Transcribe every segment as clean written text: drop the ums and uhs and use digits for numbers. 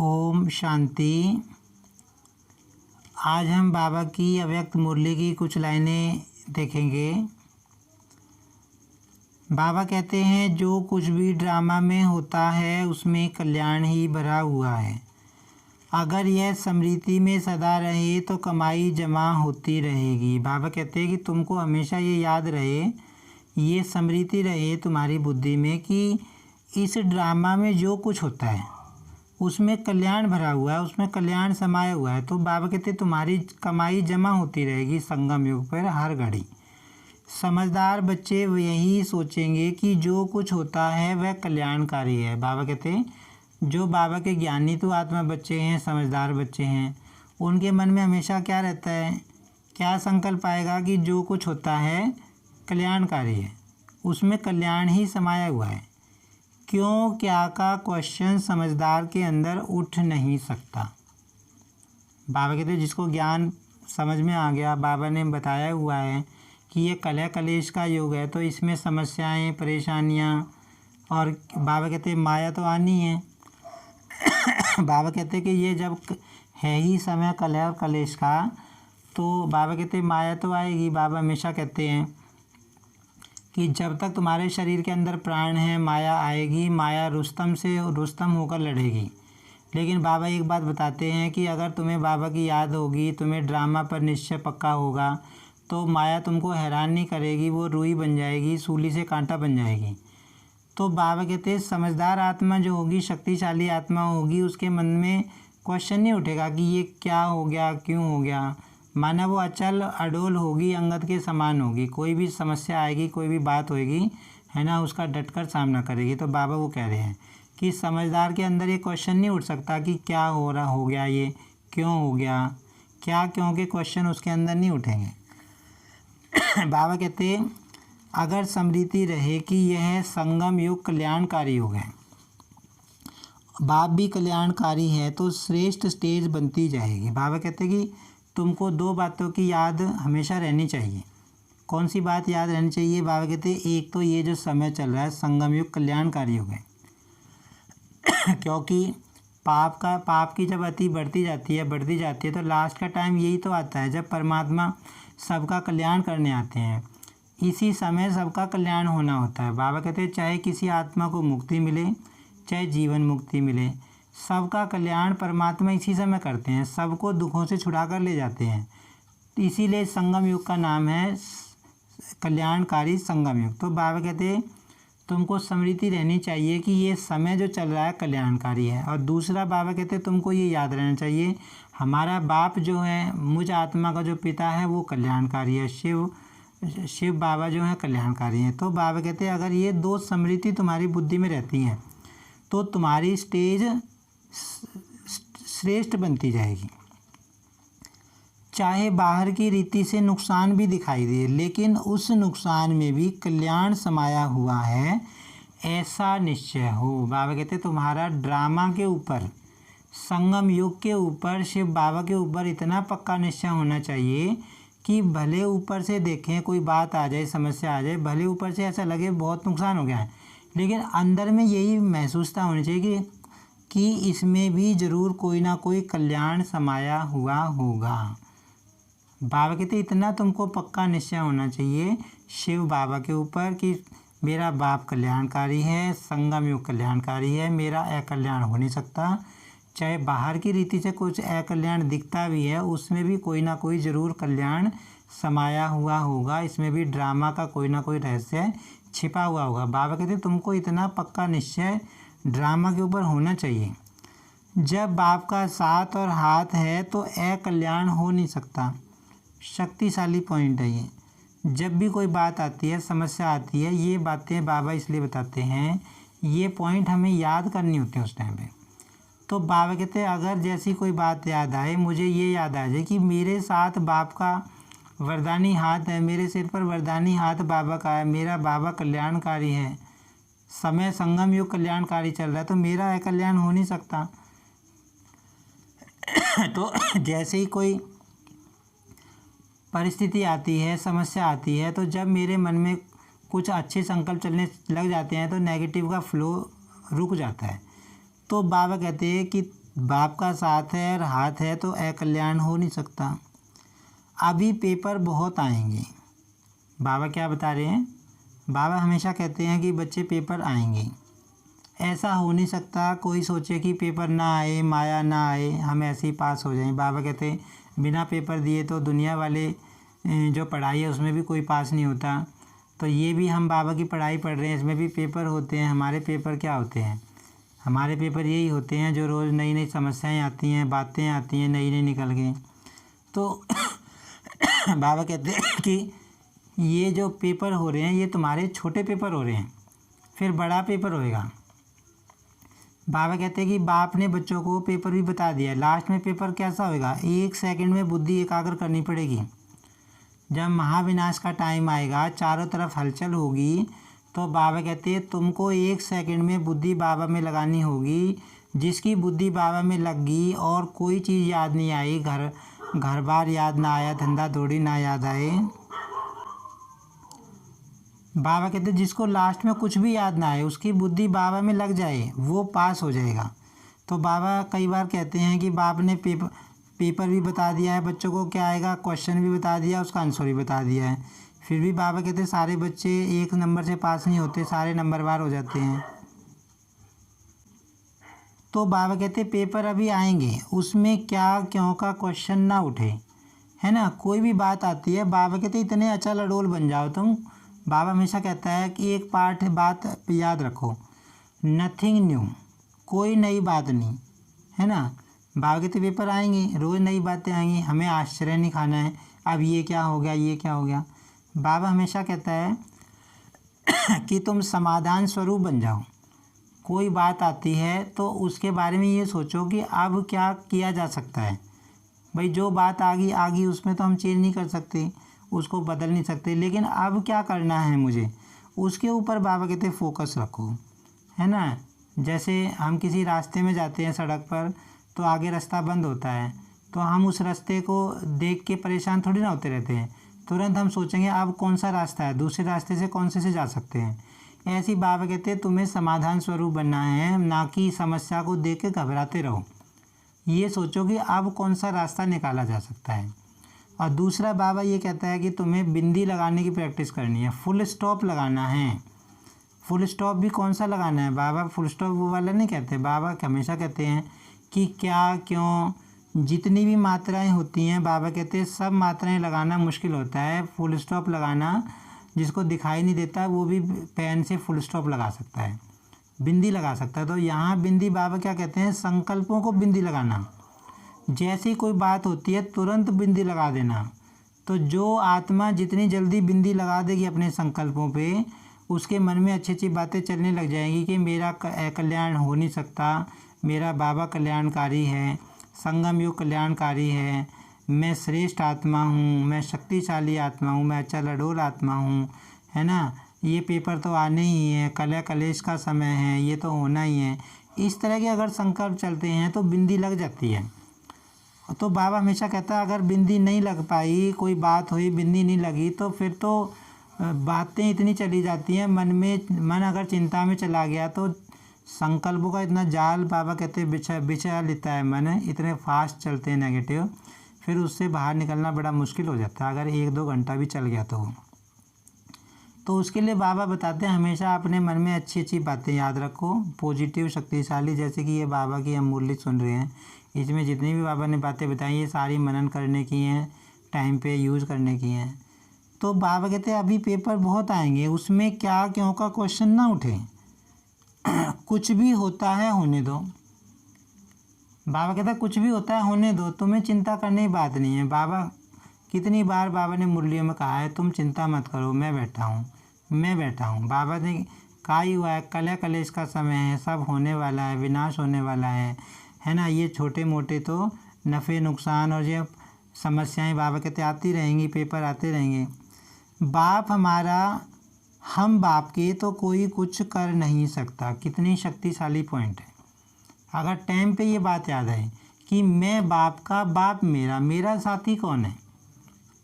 ओम शांति। आज हम बाबा की अव्यक्त मुरली की कुछ लाइनें देखेंगे। बाबा कहते हैं जो कुछ भी ड्रामा में होता है उसमें कल्याण ही भरा हुआ है। अगर यह स्मृति में सदा रहे तो कमाई जमा होती रहेगी। बाबा कहते हैं कि तुमको हमेशा ये याद रहे, ये स्मृति रहे तुम्हारी बुद्धि में कि इस ड्रामा में जो कुछ होता है उसमें कल्याण भरा हुआ है, उसमें कल्याण समाया हुआ है। तो बाबा कहते तुम्हारी कमाई जमा होती रहेगी संगम युग पर हर घड़ी। समझदार बच्चे यही सोचेंगे कि जो कुछ होता है वह कल्याणकारी है। बाबा कहते जो बाबा के ज्ञानी तो आत्मा बच्चे हैं, समझदार बच्चे हैं, उनके मन में हमेशा क्या रहता है, क्या संकल्प आएगा कि जो कुछ होता है कल्याणकारी है, उसमें कल्याण ही समाया हुआ है। क्यों क्या का क्वेश्चन समझदार के अंदर उठ नहीं सकता। बाबा कहते जिसको ज्ञान समझ में आ गया, बाबा ने बताया हुआ है कि ये कलह कलेश का युग है, तो इसमें समस्याएं परेशानियां और बाबा कहते माया तो आनी है। बाबा कहते कि ये जब है ही समय कलह और कलेश का, तो बाबा कहते माया तो आएगी। बाबा हमेशा कहते हैं कि जब तक तुम्हारे शरीर के अंदर प्राण है माया आएगी, माया रुस्तम से रुस्तम होकर लड़ेगी। लेकिन बाबा एक बात बताते हैं कि अगर तुम्हें बाबा की याद होगी, तुम्हें ड्रामा पर निश्चय पक्का होगा, तो माया तुमको हैरान नहीं करेगी, वो रुई बन जाएगी, सूली से कांटा बन जाएगी। तो बाबा कहते हैं समझदार आत्मा जो होगी, शक्तिशाली आत्मा होगी, उसके मन में क्वेश्चन नहीं उठेगा कि ये क्या हो गया, क्यों हो गया। माना वो अचल अडोल होगी, अंगद के समान होगी। कोई भी समस्या आएगी, कोई भी बात होएगी, है ना, उसका डटकर सामना करेगी। तो बाबा वो कह रहे हैं कि समझदार के अंदर ये क्वेश्चन नहीं उठ सकता कि क्या हो गया, ये क्यों हो गया, क्या क्योंकि क्वेश्चन उसके अंदर नहीं उठेंगे। बाबा कहते अगर स्मृति रहे कि यह संगम युग कल्याणकारी युग है, बाप भी कल्याणकारी है, तो श्रेष्ठ स्टेज बनती जाएगी। बाबा कहते कि तुमको दो बातों की याद हमेशा रहनी चाहिए। कौन सी बात याद रहनी चाहिए? बाबा कहते एक तो ये जो समय चल रहा है संगम युग कल्याणकारी युग है। क्योंकि पाप की जब अति बढ़ती जाती है तो लास्ट का टाइम यही तो आता है जब परमात्मा सबका कल्याण करने आते हैं। इसी समय सबका कल्याण होना होता है। बाबा कहते हैं चाहे किसी आत्मा को मुक्ति मिले, चाहे जीवन मुक्ति मिले, सबका कल्याण परमात्मा इसी समय करते हैं, सबको दुखों से छुड़ा कर ले जाते हैं। इसीलिए संगम युग का नाम है कल्याणकारी संगम युग। तो बाबा कहते हैं तुमको स्मृति रहनी चाहिए कि ये समय जो चल रहा है कल्याणकारी है। और दूसरा बाबा कहते हैं तुमको ये याद रहना चाहिए हमारा बाप जो है, मुझ आत्मा का जो पिता है वो कल्याणकारी है, शिव बाबा जो है कल्याणकारी हैं। तो बाबा कहते हैं अगर ये दो स्मृति तुम्हारी बुद्धि में रहती हैं तो तुम्हारी स्टेज श्रेष्ठ बनती जाएगी। चाहे बाहर की रीति से नुकसान भी दिखाई दे, लेकिन उस नुकसान में भी कल्याण समाया हुआ है, ऐसा निश्चय हो। बाबा कहते तुम्हारा ड्रामा के ऊपर, संगम युग के ऊपर, शिव बाबा के ऊपर इतना पक्का निश्चय होना चाहिए कि भले ऊपर से देखें कोई बात आ जाए, समस्या आ जाए, भले ऊपर से ऐसा लगे बहुत नुकसान हो गया है, लेकिन अंदर में यही महसूसता होनी चाहिए कि इसमें भी ज़रूर कोई ना कोई कल्याण समाया हुआ होगा। बाबा कहते इतना तुमको पक्का निश्चय होना चाहिए शिव बाबा के ऊपर कि मेरा बाप कल्याणकारी है, संगम युग कल्याणकारी है, मेरा अकल्याण हो नहीं सकता। चाहे बाहर की रीति से कुछ अकल्याण दिखता भी है, उसमें भी कोई ना कोई ज़रूर कल्याण समाया हुआ होगा, इसमें भी ड्रामा का कोई ना कोई रहस्य छिपा हुआ होगा। बाबा कहते तुमको इतना पक्का निश्चय ड्रामा के ऊपर होना चाहिए। जब बाप का साथ और हाथ है तो अकल्याण हो नहीं सकता। शक्तिशाली पॉइंट है ये। जब भी कोई बात आती है, समस्या आती है, ये बातें बाबा इसलिए बताते हैं, ये पॉइंट हमें याद करनी होती है उस टाइम पे। तो बाबा कहते हैं अगर जैसी कोई बात याद आए, मुझे ये याद आ जाए कि मेरे साथ बाप का वरदानी हाथ है, मेरे सिर पर वरदानी हाथ बाबा का है, मेरा बाबा कल्याणकारी है, समय संगम युग कल्याणकारी चल रहा है, तो मेरा अकल्याण हो नहीं सकता। तो जैसे ही कोई परिस्थिति आती है, समस्या आती है, तो जब मेरे मन में कुछ अच्छे संकल्प चलने लग जाते हैं तो नेगेटिव का फ्लो रुक जाता है। तो बाबा कहते हैं कि बाप का साथ है और हाथ है तो अकल्याण हो नहीं सकता। अभी पेपर बहुत आएंगे। बाबा क्या बता रहे हैं? बाबा हमेशा कहते हैं कि बच्चे पेपर आएंगे। ऐसा हो नहीं सकता कोई सोचे कि पेपर ना आए, माया ना आए, हम ऐसे ही पास हो जाएं। बाबा कहते हैं बिना पेपर दिए तो दुनिया वाले जो पढ़ाई है उसमें भी कोई पास नहीं होता। तो ये भी हम बाबा की पढ़ाई पढ़ रहे हैं, इसमें भी पेपर होते हैं। हमारे पेपर क्या होते हैं? हमारे पेपर यही होते हैं जो रोज़ नई नई समस्याएं आती हैं, बातें आती हैं नई नई निकल के। तो बाबा कहते हैं कि ये जो पेपर हो रहे हैं ये तुम्हारे छोटे पेपर हो रहे हैं, फिर बड़ा पेपर होएगा। बाबा कहते हैं कि बाप ने बच्चों को पेपर भी बता दिया। लास्ट में पेपर कैसा होएगा? 1 सेकंड में बुद्धि एकाग्र करनी पड़ेगी। जब महाविनाश का टाइम आएगा, चारों तरफ हलचल होगी, तो बाबा कहते हैं तुमको 1 सेकंड में बुद्धि बाबा में लगानी होगी। जिसकी बुद्धि बाबा में लग गई और कोई चीज़ याद नहीं आई, घर बार याद ना आया, धंधा दौड़ी ना याद आए, बाबा कहते जिसको लास्ट में कुछ भी याद ना आए, उसकी बुद्धि बाबा में लग जाए, वो पास हो जाएगा। तो बाबा कई बार कहते हैं कि बाप ने पेपर भी बता दिया है बच्चों को क्या आएगा, क्वेश्चन भी बता दिया, उसका आंसर भी बता दिया है, फिर भी बाबा कहते सारे बच्चे 1 नंबर से पास नहीं होते, सारे नंबरवार हो जाते हैं। तो बाबा कहते पेपर अभी आएंगे, उसमें क्या क्यों का क्वेश्चन ना उठे, है ना। कोई भी बात आती है, बाबा कहते इतने अचल अडोल बन जाओ तुम। बाबा हमेशा कहता है कि एक बात याद रखो, नथिंग न्यू, कोई नई बात नहीं, है ना। बाबा कहते पेपर आएंगे, रोज़ नई बातें आएंगी, हमें आश्चर्य नहीं खाना है, अब ये क्या हो गया, ये क्या हो गया। बाबा हमेशा कहता है कि तुम समाधान स्वरूप बन जाओ। कोई बात आती है तो उसके बारे में ये सोचो कि अब क्या किया जा सकता है। भाई जो बात आ गई उसमें तो हम चेंज नहीं कर सकते, उसको बदल नहीं सकते, लेकिन अब क्या करना है मुझे, उसके ऊपर बाबा कहते फोकस रखो, है ना। जैसे हम किसी रास्ते में जाते हैं सड़क पर, तो आगे रास्ता बंद होता है, तो हम उस रास्ते को देख के परेशान थोड़ी ना होते रहते हैं, तुरंत हम सोचेंगे अब कौन सा रास्ता है, दूसरे रास्ते से कौन से जा सकते हैं। ऐसी बाबा कहते हैं तुम्हें समाधान स्वरूप बनना है, ना कि समस्या को देख के घबराते रहो। ये सोचो कि अब कौन सा रास्ता निकाला जा सकता है। और दूसरा बाबा ये कहता है कि तुम्हें बिंदी लगाने की प्रैक्टिस करनी है, फुल स्टॉप लगाना है। फुल स्टॉप भी कौन सा लगाना है? बाबा फुल स्टॉप वो वाला नहीं कहते, बाबा हमेशा कहते हैं कि क्या क्यों, जितनी भी मात्राएं होती हैं, बाबा कहते हैं सब मात्राएं लगाना मुश्किल होता है। फुल स्टॉप लगाना, जिसको दिखाई नहीं देता वो भी पेन से फुल स्टॉप लगा सकता है, बिंदी लगा सकता है। तो यहाँ बिंदी बाबा क्या कहते हैं, संकल्पों को बिंदी लगाना। जैसे ही कोई बात होती है तुरंत बिंदी लगा देना। तो जो आत्मा जितनी जल्दी बिंदी लगा देगी अपने संकल्पों पे, उसके मन में अच्छी अच्छी बातें चलने लग जाएंगी कि मेरा कल्याण हो नहीं सकता, मेरा बाबा कल्याणकारी है, संगम योग कल्याणकारी है, मैं श्रेष्ठ आत्मा हूँ, मैं शक्तिशाली आत्मा हूँ, मैं अचल अडोल आत्मा हूँ, है ना। ये पेपर तो आने ही है, कलह कलेश का समय है, ये तो होना ही है। इस तरह के अगर संकल्प चलते हैं तो बिंदी लग जाती है। तो बाबा हमेशा कहता है अगर बिंदी नहीं लग पाई, कोई बात हुई बिंदी नहीं लगी, तो फिर तो बातें इतनी चली जाती हैं मन अगर चिंता में चला गया तो संकल्पों का इतना जाल बाबा कहते हैं बिछा लेता है मन, इतने फास्ट चलते हैं नेगेटिव, फिर उससे बाहर निकलना बड़ा मुश्किल हो जाता है अगर 1-2 घंटा भी चल गया तो उसके लिए बाबा बताते हैं हमेशा अपने मन में अच्छी अच्छी बातें याद रखो, पॉजिटिव शक्तिशाली। जैसे कि ये बाबा की हम मुरली सुन रहे हैं, इसमें जितनी भी बाबा ने बातें बताई ये सारी मनन करने की हैं, टाइम पे यूज़ करने की हैं। तो बाबा कहते हैं अभी पेपर बहुत आएंगे, उसमें क्या क्यों का क्वेश्चन ना उठे, कुछ भी होता है होने दो। बाबा कहता है कुछ भी होता है होने दो, तुम्हें चिंता करने की बात नहीं है। बाबा कितनी बार बाबा ने मुरलियों में कहा है तुम चिंता मत करो, मैं बैठा हूँ। बाबा ने कहा ही हुआ है कलह कलेश का समय है, सब होने वाला है, विनाश होने वाला है ना। ये छोटे मोटे तो नफ़े नुकसान और ये समस्याएं बाबा कहते आती रहेंगी, पेपर आते रहेंगे। बाप हमारा, हम बाप के तो कोई कुछ कर नहीं सकता। कितनी शक्तिशाली पॉइंट है। अगर टाइम पे ये बात याद आए कि मैं बाप का, बाप मेरा साथी कौन है,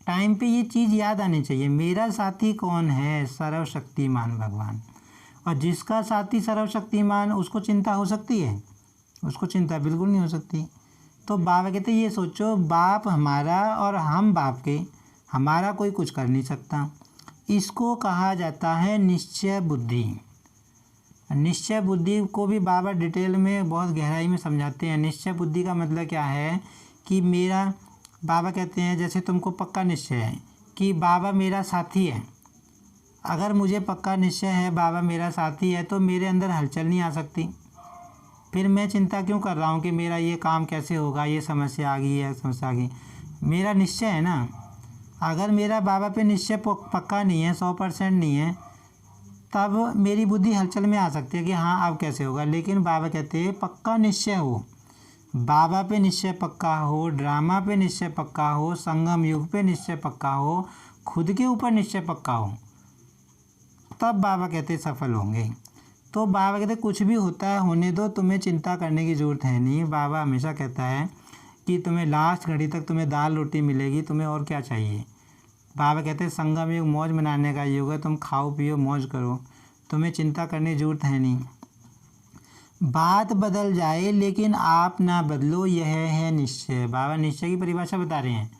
टाइम पे ये चीज़ याद आनी चाहिए। मेरा साथी कौन है? सर्वशक्तिमान भगवान। और जिसका साथी सर्वशक्तिमान, उसको चिंता हो सकती है? उसको चिंता बिल्कुल नहीं हो सकती। तो बाबा कहते ये सोचो, बाप हमारा और हम बाप के, हमारा कोई कुछ कर नहीं सकता। इसको कहा जाता है निश्चय बुद्धि। निश्चय बुद्धि को भी बाबा डिटेल में बहुत गहराई में समझाते हैं। निश्चय बुद्धि का मतलब क्या है कि मेरा, बाबा कहते हैं जैसे तुमको पक्का निश्चय है कि बाबा मेरा साथी है। अगर मुझे पक्का निश्चय है बाबा मेरा साथी है तो मेरे अंदर हलचल नहीं आ सकती। फिर मैं चिंता क्यों कर रहा हूँ कि मेरा ये काम कैसे होगा, ये समस्या आ गई है, समस्या आ गई। मेरा निश्चय है ना। अगर मेरा बाबा पे निश्चय पक्का नहीं है, 100% नहीं है, तब मेरी बुद्धि हलचल में आ सकती है कि हाँ अब कैसे होगा। लेकिन बाबा कहते हैं पक्का निश्चय हो, बाबा पे निश्चय पक्का हो, ड्रामा पे निश्चय पक्का हो, संगम युग पे निश्चय पक्का हो, खुद के ऊपर निश्चय पक्का हो, तब बाबा कहते सफल होंगे। तो बाबा कहते कुछ भी होता है होने दो, तुम्हें चिंता करने की ज़रूरत है नहीं। बाबा हमेशा कहता है कि तुम्हें लास्ट घड़ी तक तुम्हें दाल रोटी मिलेगी, तुम्हें और क्या चाहिए। बाबा कहते हैं संगम युग मौज मनाने का युग है, तुम खाओ पियो मौज करो, तुम्हें चिंता करने की ज़रूरत है नहीं। बात बदल जाए लेकिन आप ना बदलो, यह है निश्चय। बाबा निश्चय की परिभाषा बता रहे हैं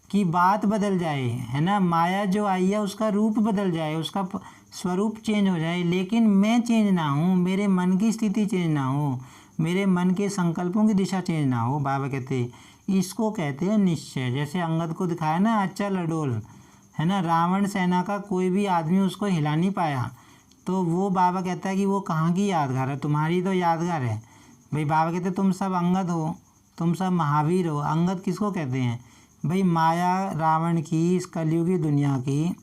कि बात बदल जाए, है ना, माया जो आई है उसका रूप बदल जाए, उसका स्वरूप चेंज हो जाए, लेकिन मैं चेंज ना हूँ, मेरे मन की स्थिति चेंज ना हो, मेरे मन के संकल्पों की दिशा चेंज ना हो। बाबा कहते इसको कहते हैं निश्चय। जैसे अंगद को दिखाया ना अचल अडोल, है ना, रावण सेना का कोई भी आदमी उसको हिला नहीं पाया। तो वो बाबा कहता है कि वो कहाँ की यादगार है, तुम्हारी तो यादगार है भाई। बाबा कहते तुम सब अंगद हो, तुम सब महावीर हो। अंगद किसको कहते हैं भाई? माया रावण की, इस कलयुगी दुनिया की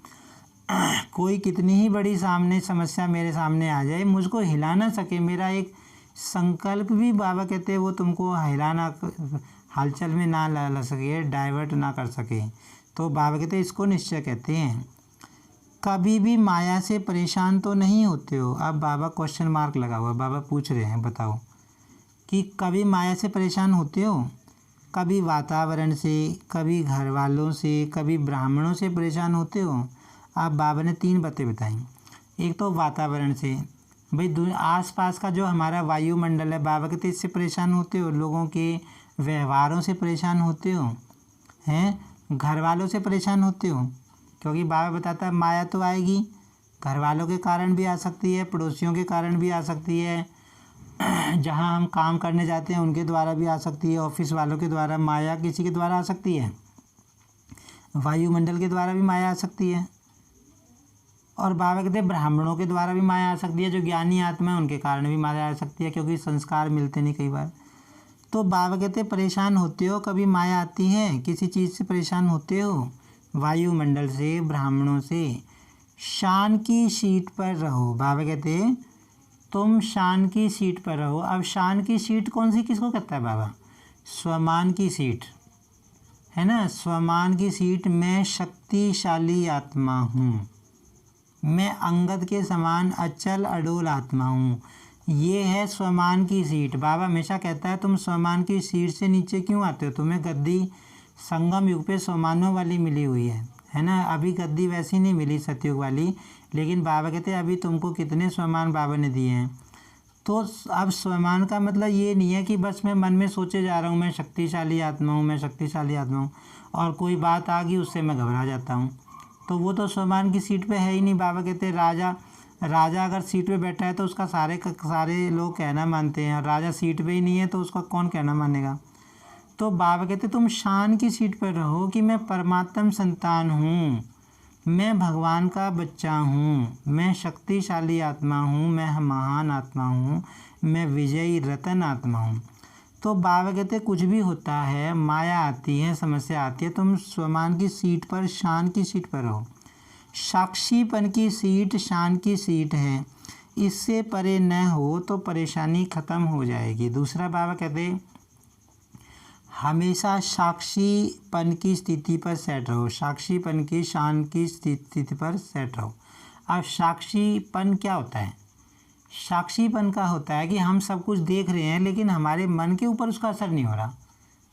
कोई कितनी ही बड़ी सामने समस्या मेरे सामने आ जाए, मुझको हिला ना सके, मेरा एक संकल्प भी बाबा कहते हैं वो तुमको हिलाना, हलचल में ना ला सके, डाइवर्ट ना कर सके। तो बाबा कहते हैं इसको निश्चय कहते हैं। कभी भी माया से परेशान तो नहीं होते हो। अब बाबा क्वेश्चन मार्क लगा हुआ, बाबा पूछ रहे हैं बताओ कि कभी माया से परेशान होते हो? कभी वातावरण से, कभी घर वालों से, कभी ब्राह्मणों से परेशान होते हो? अब बाबा ने 3 बातें बताई। एक तो वातावरण से, भाई आसपास का जो हमारा वायुमंडल है, बाबा कहते इससे परेशान होते हो? लोगों के व्यवहारों से परेशान होते हो? हैं? घर वालों से परेशान होते हो? क्योंकि बाबा बताता है माया तो आएगी, घर वालों के कारण भी आ सकती है, पड़ोसियों के कारण भी आ सकती है, जहाँ हम काम करने जाते हैं उनके द्वारा भी आ सकती है, ऑफिस वालों के द्वारा, माया किसी के द्वारा आ सकती है, वायुमंडल के द्वारा भी माया आ सकती है। और बाबा कहते हैं ब्राह्मणों के द्वारा भी माया आ सकती है, जो ज्ञानी आत्मा है उनके कारण भी माया आ सकती है, क्योंकि संस्कार मिलते नहीं कई बार। तो बाबा कहते हैं परेशान होते हो, कभी माया आती है, किसी चीज़ से परेशान होते हो, वायुमंडल से, ब्राह्मणों से। शान की सीट पर रहो। बाबा कहते हैं तुम शान की सीट पर रहो। अब शान की सीट कौन सी, किसको कहता है बाबा? स्वमान की सीट, है ना, स्वमान की सीट। मैं शक्तिशाली आत्मा हूँ, मैं अंगद के समान अचल अडोल आत्मा हूँ। ये है स्वमान की सीट। बाबा हमेशा कहता है तुम स्वमान की सीट से नीचे क्यों आते हो? तुम्हें गद्दी संगम युग पे स्वमानों वाली मिली हुई है ना। अभी गद्दी वैसी नहीं मिली सतयुग वाली, लेकिन बाबा कहते हैं अभी तुमको कितने स्वमान बाबा ने दिए हैं। तो अब स्वमान का मतलब ये नहीं है कि बस मैं मन में सोचे जा रहा हूँ मैं शक्तिशाली आत्मा हूँ, मैं शक्तिशाली आत्मा हूँ, और कोई बात आ गई उससे मैं घबरा जाता हूँ, तो वो तो स्वमान की सीट पे है ही नहीं। बाबा कहते हैं राजा अगर सीट पे बैठा है तो उसका सारे लोग कहना मानते हैं, और राजा सीट पे ही नहीं है तो उसका कौन कहना मानेगा। तो बाबा कहते तुम शान की सीट पर रहो कि मैं परमात्म संतान हूँ, मैं भगवान का बच्चा हूँ, मैं शक्तिशाली आत्मा हूँ, मैं महान आत्मा हूँ, मैं विजयी रतन आत्मा हूँ। तो बाबा कहते कुछ भी होता है, माया आती है, समस्या आती है, तुम स्वमान की सीट पर, शान की सीट पर रहो। साक्षीपन की सीट शान की सीट है, इससे परे न हो तो परेशानी ख़त्म हो जाएगी। दूसरा बाबा कहते हमेशा साक्षीपन की स्थिति पर सेट रहो, साक्षीपन की शान की स्थिति पर सेट रहो। अब साक्षीपन क्या होता है? साक्षीपन का होता है कि हम सब कुछ देख रहे हैं लेकिन हमारे मन के ऊपर उसका असर नहीं हो रहा।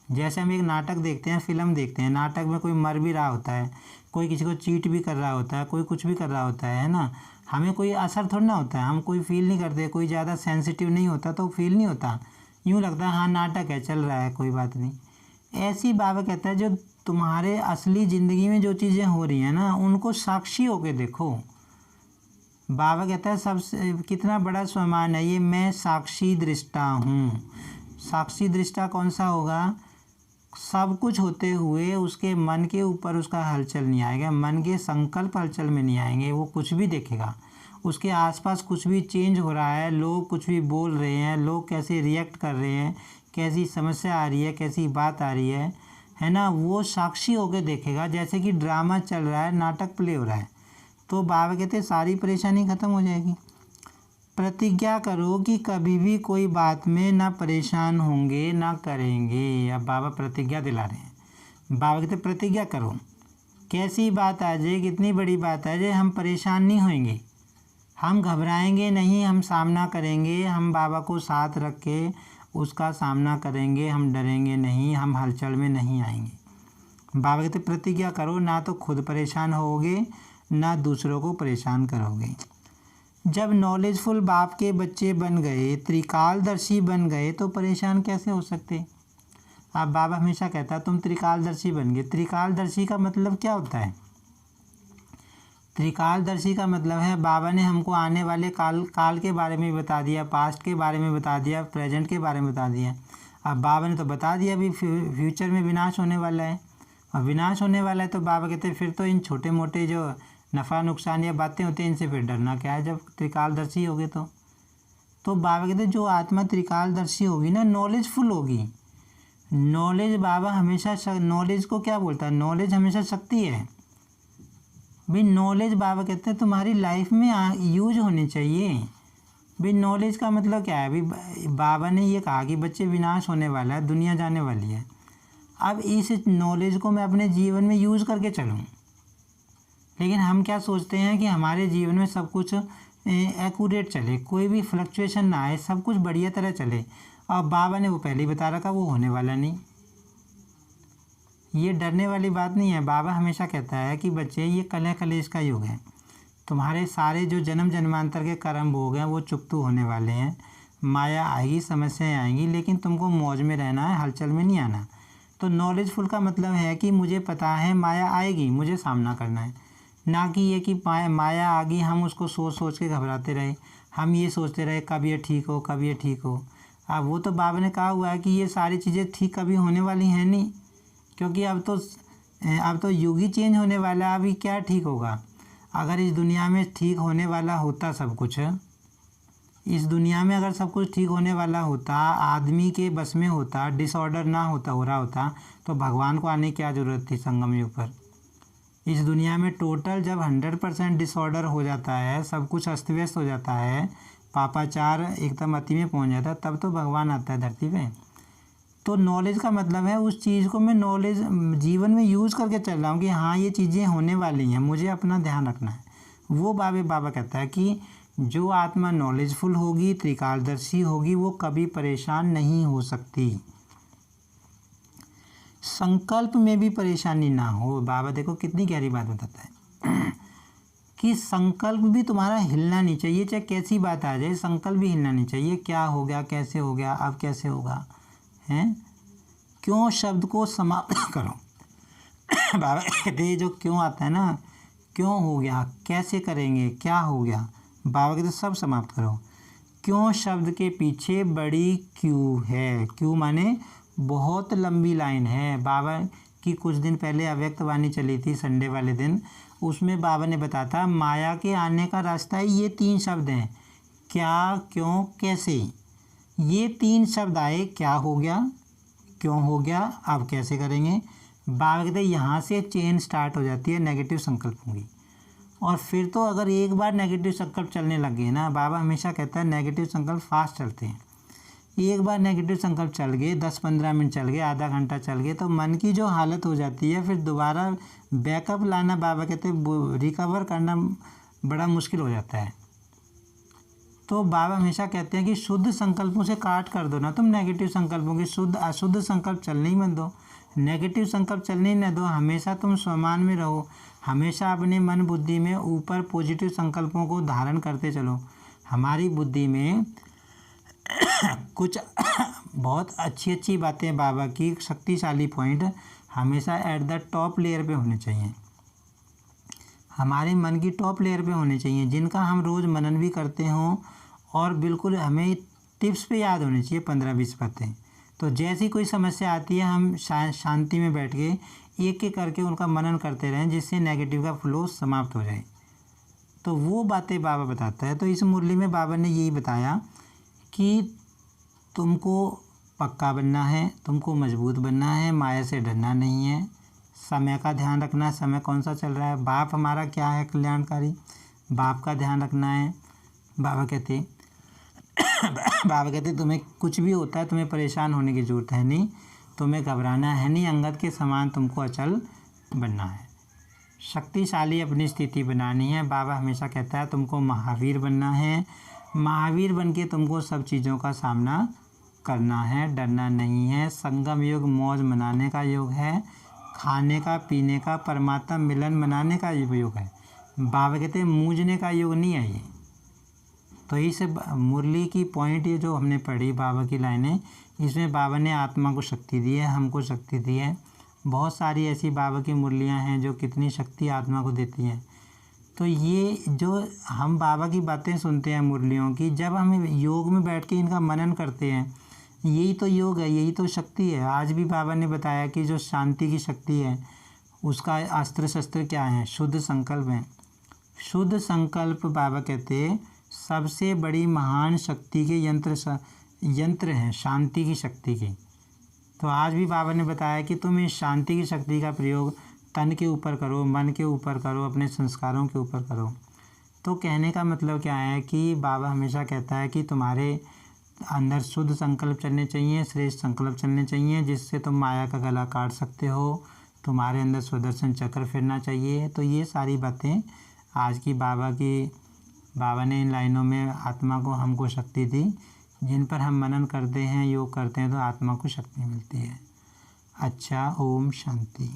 जैसे हम एक नाटक देखते हैं, फिल्म देखते हैं, नाटक में कोई मर भी रहा होता है, कोई किसी को चीट भी कर रहा होता है, कोई कुछ भी कर रहा होता है ना, हमें कोई असर थोड़ा ना होता है, हम कोई फील नहीं करते, कोई ज़्यादा सेंसिटिव नहीं होता तो फील नहीं होता। यूँ लगता है हाँ नाटक है, चल रहा है, कोई बात नहीं। ऐसी बाबा कहता है जो तुम्हारे असली ज़िंदगी में जो चीज़ें हो रही हैं ना, उनको साक्षी होके देखो। बाबा कहता है सबसे कितना बड़ा स्वमान है ये, मैं साक्षी दृष्टा हूँ। साक्षी दृष्टा कौन सा होगा? सब कुछ होते हुए उसके मन के ऊपर उसका हलचल नहीं आएगा, मन के संकल्प हलचल में नहीं आएंगे, वो कुछ भी देखेगा। उसके आसपास कुछ भी चेंज हो रहा है, लोग कुछ भी बोल रहे हैं, लोग कैसे रिएक्ट कर रहे हैं, कैसी समस्या आ रही है, कैसी बात आ रही है ना, वो साक्षी होकर देखेगा। जैसे कि ड्रामा चल रहा है, नाटक प्ले हो रहा है। तो बाबा कहते हैं सारी परेशानी ख़त्म हो जाएगी। प्रतिज्ञा करो कि कभी भी कोई बात में ना परेशान होंगे ना करेंगे। अब बाबा प्रतिज्ञा दिला रहे हैं। बाबा कहते प्रतिज्ञा करो, कैसी बात आ जाए, कितनी बड़ी बात आ जाए, हम परेशान नहीं होंगे, हम घबराएंगे नहीं, हम सामना करेंगे, हम बाबा को साथ रख के उसका सामना करेंगे, हम डरेंगे नहीं, हम हलचल में नहीं आएंगे। बाबा कहते प्रतिज्ञा करो, ना तो खुद परेशान होगे ना दूसरों को परेशान करोगे। जब नॉलेजफुल बाप के बच्चे बन गए, त्रिकालदर्शी बन गए, तो परेशान कैसे हो सकते? अब बाबा हमेशा कहता है तुम त्रिकालदर्शी बन गए। त्रिकालदर्शी का मतलब क्या होता है? त्रिकालदर्शी का मतलब है बाबा ने हमको आने वाले काल के बारे में बता दिया, पास्ट के बारे में बता दिया, प्रेजेंट के बारे में बता दिया। अब बाबा ने तो बता दिया भी फ्यूचर में विनाश होने वाला है, और विनाश होने वाला है तो बाबा कहते हैं फिर तो इन छोटे मोटे जो नफ़ा नुकसान या बातें होती हैं इनसे फिर डरना क्या है, जब त्रिकालदर्शी होगे तो बाबा कहते हैं जो आत्मा त्रिकालदर्शी होगी ना, नॉलेजफुल होगी। नॉलेज बाबा हमेशा नॉलेज को क्या बोलता है? नॉलेज हमेशा शक्ति है भाई। नॉलेज बाबा कहते हैं तुम्हारी लाइफ में यूज होनी चाहिए भाई। नॉलेज का मतलब क्या है भाई? बाबा ने ये कहा कि बच्चे विनाश होने वाला है, दुनिया जाने वाली है। अब इस नॉलेज को मैं अपने जीवन में यूज़ करके चलूँ, लेकिन हम क्या सोचते हैं कि हमारे जीवन में सब कुछ एक्यूरेट चले, कोई भी फ्लक्चुएशन ना आए, सब कुछ बढ़िया तरह चले। और बाबा ने वो पहले ही बता रखा वो होने वाला नहीं। ये डरने वाली बात नहीं है। बाबा हमेशा कहता है कि बच्चे ये कलह कलेश का युग है, तुम्हारे सारे जो जन्म जन्मांतर के कर्म भोग हैं वो चुकतू होने वाले हैं। माया आएगी, समस्याएं आएंगी, लेकिन तुमको मौज में रहना है, हलचल में नहीं आना। तो नॉलेजफुल का मतलब है कि मुझे पता है माया आएगी, मुझे सामना करना है, ना कि ये कि माया आ गई हम उसको सोच सोच के घबराते रहे, हम ये सोचते रहे कब ये ठीक हो, कब ये ठीक हो। अब वो तो बाबा ने कहा हुआ है कि ये सारी चीज़ें ठीक कभी होने वाली हैं नहीं, क्योंकि अब तो युग ही चेंज होने वाला है। अभी क्या ठीक होगा? अगर इस दुनिया में ठीक होने वाला होता सब कुछ, इस दुनिया में अगर सब कुछ ठीक होने वाला होता, आदमी के बस में होता, डिसऑर्डर ना होता हो रहा होता, तो भगवान को आने की क्या ज़रूरत थी संगम युग पर? इस दुनिया में टोटल जब 100% डिसऑर्डर हो जाता है, सब कुछ अस्त व्यस्त हो जाता है, पापाचार एकदम अति में पहुंच जाता है, तब तो भगवान आता है धरती पे। तो नॉलेज का मतलब है उस चीज़ को मैं नॉलेज जीवन में यूज़ करके चल रहा हूँ कि हाँ ये चीज़ें होने वाली हैं, मुझे अपना ध्यान रखना है। वो बाबा कहता है कि जो आत्मा नॉलेजफुल होगी, त्रिकालदर्शी होगी, वो कभी परेशान नहीं हो सकती। संकल्प में भी परेशानी ना हो। बाबा देखो कितनी गहरी बात बताता है कि संकल्प भी तुम्हारा हिलना नहीं चाहिए, चाहे कैसी बात आ जाए, संकल्प भी हिलना नहीं चाहिए। क्या हो गया, कैसे हो गया, अब कैसे होगा, हैं? क्यों शब्द को समाप्त करो। बाबा कहते हैं जो क्यों आता है ना, क्यों हो गया, कैसे करेंगे, क्या हो गया, बाबा कहते सब समाप्त करो। क्यों शब्द के पीछे बड़ी क्यों है। क्यों माने बहुत लंबी लाइन है। बाबा की कुछ दिन पहले अव्यक्त वाणी चली थी संडे वाले दिन, उसमें बाबा ने बताया माया के आने का रास्ता है, ये 3 शब्द हैं, क्या, क्यों, कैसे। ये 3 शब्द आए, क्या हो गया, क्यों हो गया, अब कैसे करेंगे। बाबा कहते यहाँ से चेन स्टार्ट हो जाती है नेगेटिव संकल्पों की। और फिर तो अगर एक बार नेगेटिव संकल्प चलने लग गए ना, बाबा हमेशा कहता है नेगेटिव संकल्प फास्ट चलते हैं। एक बार नेगेटिव संकल्प चल गए, 10-15 मिनट चल गए, आधा घंटा चल गए, तो मन की जो हालत हो जाती है, फिर दोबारा बैकअप लाना, बाबा कहते हैं रिकवर करना बड़ा मुश्किल हो जाता है। तो बाबा हमेशा कहते हैं कि शुद्ध संकल्पों से काट कर दो ना तुम नेगेटिव संकल्पों के, शुद्ध अशुद्ध संकल्प चलने ही मत दो, नेगेटिव संकल्प चलने ही न दो। हमेशा तुम स्वमान में रहो, हमेशा अपने मन बुद्धि में ऊपर पॉजिटिव संकल्पों को धारण करते चलो। हमारी बुद्धि में कुछ बहुत अच्छी अच्छी बातें बाबा की, शक्तिशाली पॉइंट हमेशा एट द टॉप लेयर पे होने चाहिए, हमारे मन की टॉप लेयर पे होने चाहिए, जिनका हम रोज़ मनन भी करते हों और बिल्कुल हमें टिप्स पे याद होनी चाहिए 15-20 बातें। तो जैसी कोई समस्या आती है हम शांति में बैठ के एक एक करके उनका मनन करते रहें, जिससे नेगेटिव का फ्लो समाप्त हो जाए। तो वो बातें बाबा बताता है। तो इस मुरली में बाबा ने यही बताया कि तुमको पक्का बनना है, तुमको मजबूत बनना है, माया से डरना नहीं है, समय का ध्यान रखना है, समय कौन सा चल रहा है, बाप हमारा क्या है कल्याणकारी, बाप का ध्यान रखना है। बाबा कहते तुम्हें कुछ भी होता है तुम्हें परेशान होने की ज़रूरत है नहीं, तुम्हें घबराना है नहीं, अंगद के समान तुमको अचल बनना है, शक्तिशाली अपनी स्थिति बनानी है। बाबा हमेशा कहता है तुमको महावीर बनना है, महावीर बन के तुमको सब चीज़ों का सामना करना है, डरना नहीं है। संगम युग मौज मनाने का युग है, खाने का पीने का परमात्मा मिलन मनाने का युग है। बाबा कहते हैं मूझने का युग नहीं है ये। तो इस मुरली की पॉइंट ये जो हमने पढ़ी बाबा की लाइनें, इसमें बाबा ने आत्मा को शक्ति दी है, हमको शक्ति दी है। बहुत सारी ऐसी बाबा की मुरलियाँ हैं जो कितनी शक्ति आत्मा को देती हैं। तो ये जो हम बाबा की बातें सुनते हैं मुरलियों की, जब हम योग में बैठ के इनका मनन करते हैं, यही तो योग है, यही तो शक्ति है। आज भी बाबा ने बताया कि जो शांति की शक्ति है उसका अस्त्र शस्त्र क्या है, शुद्ध संकल्प है। शुद्ध संकल्प बाबा कहते सबसे बड़ी महान शक्ति के यंत्र हैं, शांति की शक्ति की। तो आज भी बाबा ने बताया कि तुम इस शांति की शक्ति का प्रयोग तन के ऊपर करो, मन के ऊपर करो, अपने संस्कारों के ऊपर करो। तो कहने का मतलब क्या है कि बाबा हमेशा कहता है कि तुम्हारे अंदर शुद्ध संकल्प चलने चाहिए, श्रेष्ठ संकल्प चलने चाहिए, जिससे तुम माया का गला काट सकते हो, तुम्हारे अंदर सुदर्शन चक्र फिरना चाहिए। तो ये सारी बातें आज की बाबा ने इन लाइनों में आत्मा को हमको शक्ति दी, जिन पर हम मनन करते हैं, योग करते हैं तो आत्मा को शक्ति मिलती है। अच्छा, ओम शांति।